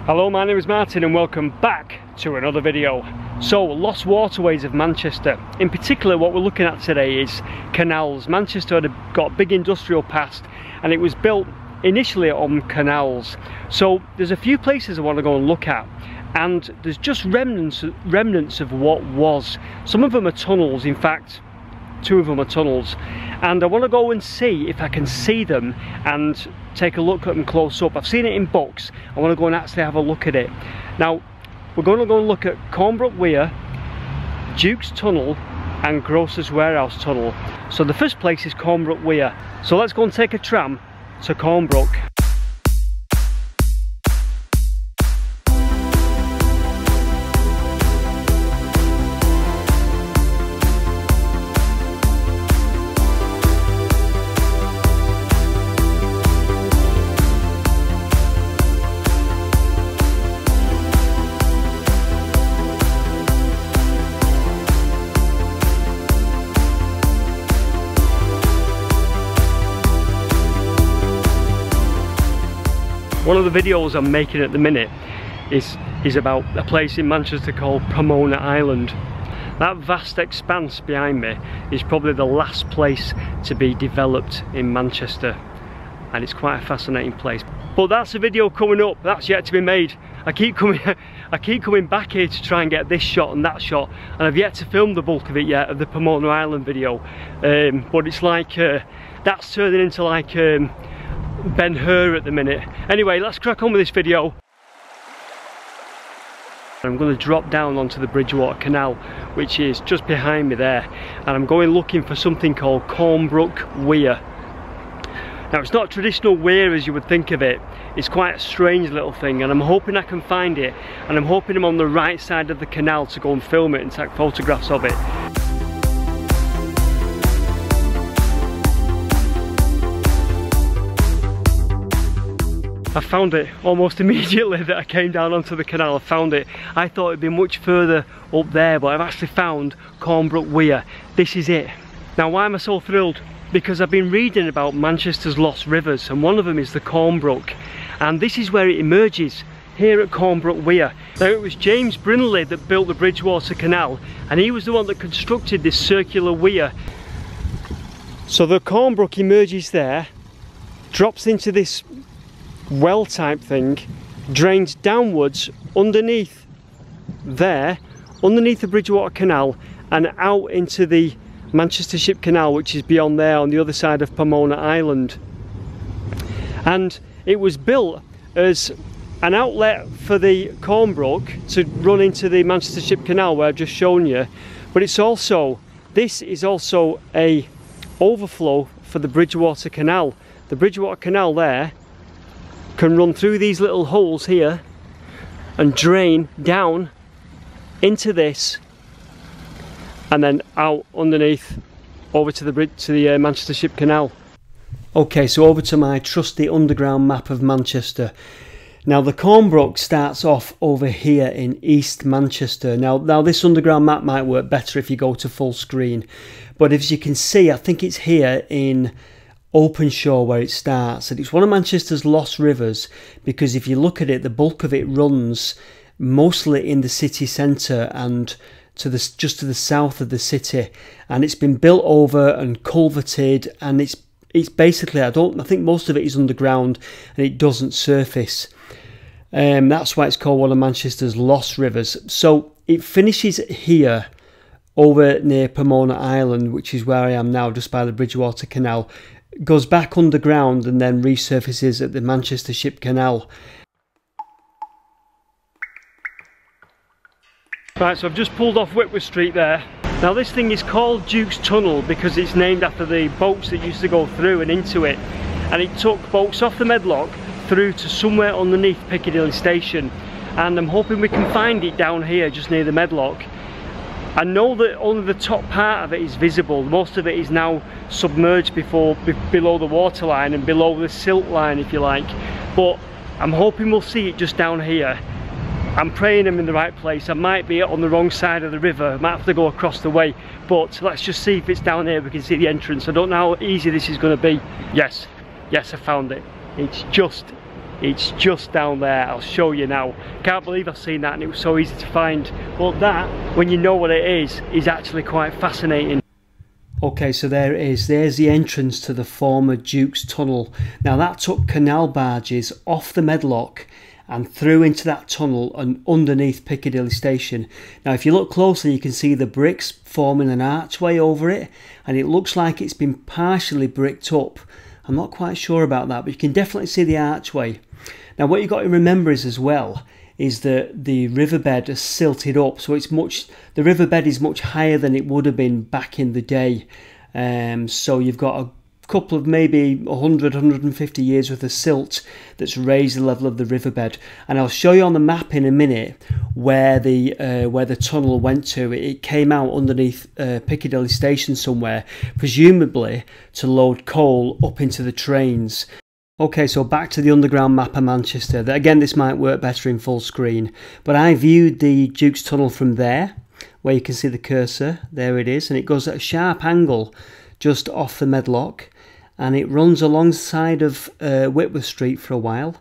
Hello, my name is Martin and welcome back to another video. So, lost waterways of Manchester. In particular, what we're looking at today is canals. Manchester had got a big industrial past and it was built initially on canals. So there's a few places I want to go and look at, and there's just remnants of what was. Some of them are tunnels, in fact 2 of them are tunnels, and I want to go and see if I can see them and take a look at them close up. I've seen it in books, I want to go and actually have a look at it. Now we're going to go and look at Cornbrook Weir, Duke's Tunnel and Grocer's Warehouse Tunnel. So the first place is Cornbrook Weir, so let's go and take a tram to Cornbrook. One of the videos I'm making at the minute is about a place in Manchester called Pomona Island. That vast expanse behind me is probably the last place to be developed in Manchester, and it's quite a fascinating place. But that's a video coming up, that's yet to be made. I keep coming back here to try and get this shot and that shot, and I've yet to film the bulk of it yet, of the Pomona Island video. But it's like that's turning into like Ben-Hur at the minute. Anyway, let's crack on with this video. I'm going to drop down onto the Bridgewater Canal, which is just behind me there, and I'm going looking for something called Cornbrook Weir. Now it's not a traditional weir as you would think of it, it's quite a strange little thing, and I'm hoping I can find it, and I'm hoping I'm on the right side of the canal to go and film it and take photographs of it. I found it almost immediately that I came down onto the canal. I found it. I thought it'd be much further up there, but I've actually found Cornbrook Weir. This is it. Now why am I so thrilled? Because I've been reading about Manchester's lost rivers, and one of them is the Cornbrook, and this is where it emerges, here at Cornbrook Weir. Now it was James Brindley that built the Bridgewater Canal, and he was the one that constructed this circular weir. So the Cornbrook emerges there, drops into this well type thing, drains downwards underneath there, underneath the Bridgewater Canal, and out into the Manchester Ship Canal, which is beyond there on the other side of Pomona Island. And it was built as an outlet for the Cornbrook to run into the Manchester Ship Canal where I've just shown you, but it's also, this is also a overflow for the Bridgewater Canal. The Bridgewater Canal there can run through these little holes here and drain down into this, and then out underneath over to the bridge, to the Manchester Ship Canal. Okay, so over to my trusty underground map of Manchester. Now the Cornbrook starts off over here in East Manchester. Now this underground map might work better if you go to full screen, but as you can see, I think it's here in Openshaw where it starts, and it's one of Manchester's lost rivers, because if you look at it, the bulk of it runs mostly in the city centre and just to the south of the city, and it's been built over and culverted, and it's basically, I think most of it is underground and it doesn't surface. That's why it's called one of Manchester's lost rivers. So it finishes here over near Pomona Island, which is where I am now, just by the Bridgewater Canal, goes back underground and then resurfaces at the Manchester Ship Canal. Right, so I've just pulled off Whitworth Street there. Now this thing is called Duke's Tunnel because it's named after the boats that used to go through and into it, and it took boats off the Medlock through to somewhere underneath Piccadilly Station, and I'm hoping we can find it down here just near the Medlock. I know that only the top part of it is visible, most of it is now submerged below the waterline and below the silt line, if you like, but I'm hoping we'll see it just down here. I'm praying I'm in the right place. I might be on the wrong side of the river, I might have to go across the way, but let's just see if it's down here. We can see the entrance. I don't know how easy this is going to be. Yes, I found it. It's just It's just down there. I'll show you now. Can't believe I've seen that and it was so easy to find. But that, when you know what it is actually quite fascinating. Okay, so there it is. There's the entrance to the former Duke's Tunnel. Now that took canal barges off the Medlock and through into that tunnel and underneath Piccadilly Station. Now if you look closely, you can see the bricks forming an archway over it, and it looks like it's been partially bricked up. I'm not quite sure about that, but you can definitely see the archway. Now what you've got to remember is as well is that the riverbed is silted up, so the riverbed is much higher than it would have been back in the day. So you've got a couple of maybe 100, 150 years worth of silt that's raised the level of the riverbed, and I'll show you on the map in a minute where the tunnel went to. It came out underneath Piccadilly Station somewhere, presumably to load coal up into the trains. Okay, so back to the underground map of Manchester. Again, this might work better in full screen, but I viewed the Duke's Tunnel from there, where you can see the cursor. There it is, and it goes at a sharp angle just off the Medlock, and it runs alongside of Whitworth Street for a while,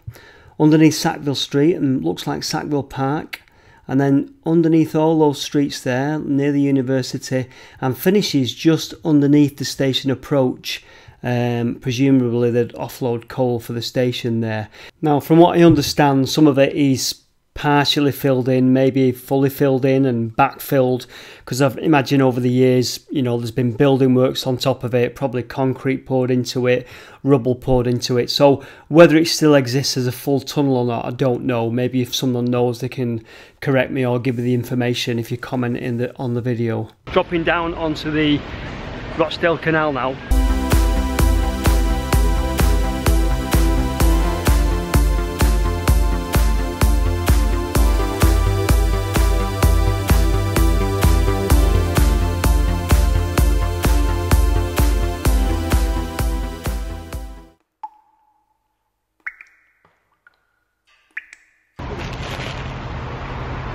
underneath Sackville Street, and looks like Sackville Park, and then underneath all those streets there near the university, and finishes just underneath the station approach. Presumably they'd offload coal for the station there. Now from what I understand, some of it is partially filled in, maybe fully filled in and backfilled, because I imagine over the years, you know, there's been building works on top of it, probably concrete poured into it, rubble poured into it. So whether it still exists as a full tunnel or not, I don't know. Maybe if someone knows, they can correct me or give me the information if you comment on the video. Dropping down onto the Rochdale Canal now.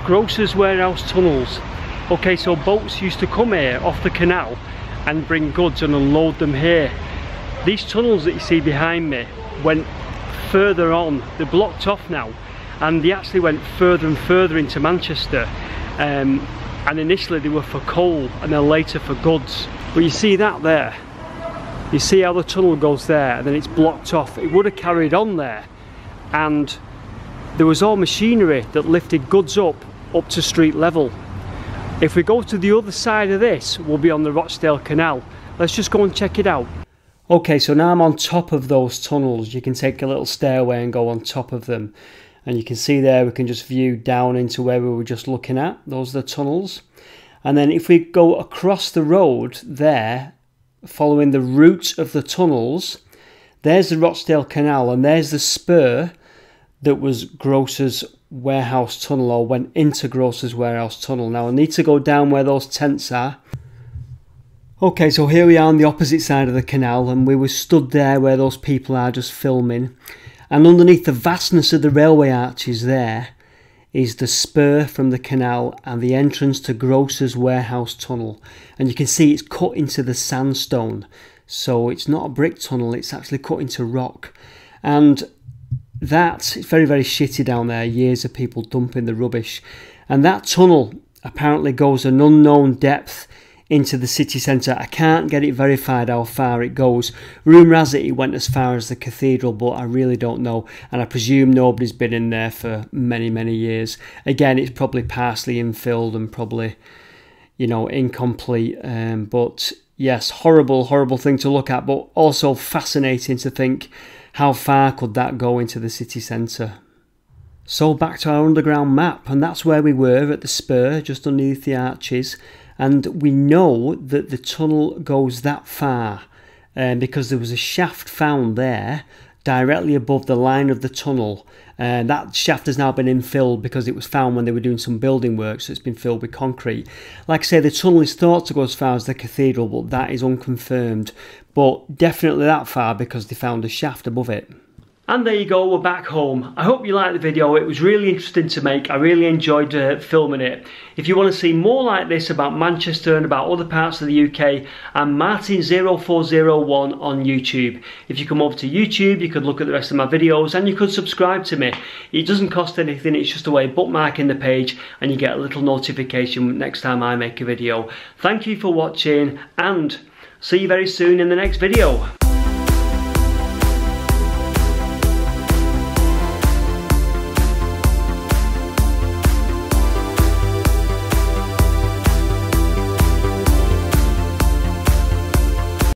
Grocers' warehouse tunnels. Okay, so boats used to come here off the canal and bring goods and unload them here. These tunnels that you see behind me went further on. They're blocked off now, and they actually went further and further into Manchester. And initially they were for coal and then later for goods. But you see that there? You see how the tunnel goes there and then it's blocked off. It would have carried on there, and there was all machinery that lifted goods up to street level. If we go to the other side of this, we'll be on the Rochdale Canal. Let's just go and check it out. Okay, so now I'm on top of those tunnels. You can take a little stairway and go on top of them, and you can see there we can just view down into where we were just looking at. Those are the tunnels. And then if we go across the road there, following the route of the tunnels, there's the Rochdale Canal, and there's the spur that was Grocers' Warehouse Tunnel, or went into Grocers' Warehouse Tunnel. Now I need to go down where those tents are. Okay, so here we are on the opposite side of the canal, and we were stood there where those people are just filming, and underneath the vastness of the railway arches there is the spur from the canal and the entrance to Grocers' Warehouse Tunnel, and you can see it's cut into the sandstone, so it's not a brick tunnel, it's actually cut into rock. And it's very, very shitty down there. Years of people dumping the rubbish, and that tunnel apparently goes an unknown depth into the city centre. I can't get it verified how far it goes. Rumour has it went as far as the cathedral, but I really don't know, and I presume nobody's been in there for many, many years. Again, it's probably partially infilled and probably, you know, incomplete, but yes, horrible, horrible thing to look at, but also fascinating to think how far could that go into the city centre. So back to our underground map, and that's where we were at the spur, just underneath the arches, and we know that the tunnel goes that far because there was a shaft found there directly above the line of the tunnel, and that shaft has now been infilled because it was found when they were doing some building work, so it's been filled with concrete. Like I say, the tunnel is thought to go as far as the cathedral, but that is unconfirmed, but definitely that far because they found a shaft above it. And there you go, we're back home. I hope you liked the video. It was really interesting to make. I really enjoyed filming it. If you want to see more like this about Manchester and about other parts of the UK, I'm Martin0401 on YouTube. If you come over to YouTube, you could look at the rest of my videos and you could subscribe to me. It doesn't cost anything, it's just a way of bookmarking the page and you get a little notification next time I make a video. Thank you for watching and see you very soon in the next video.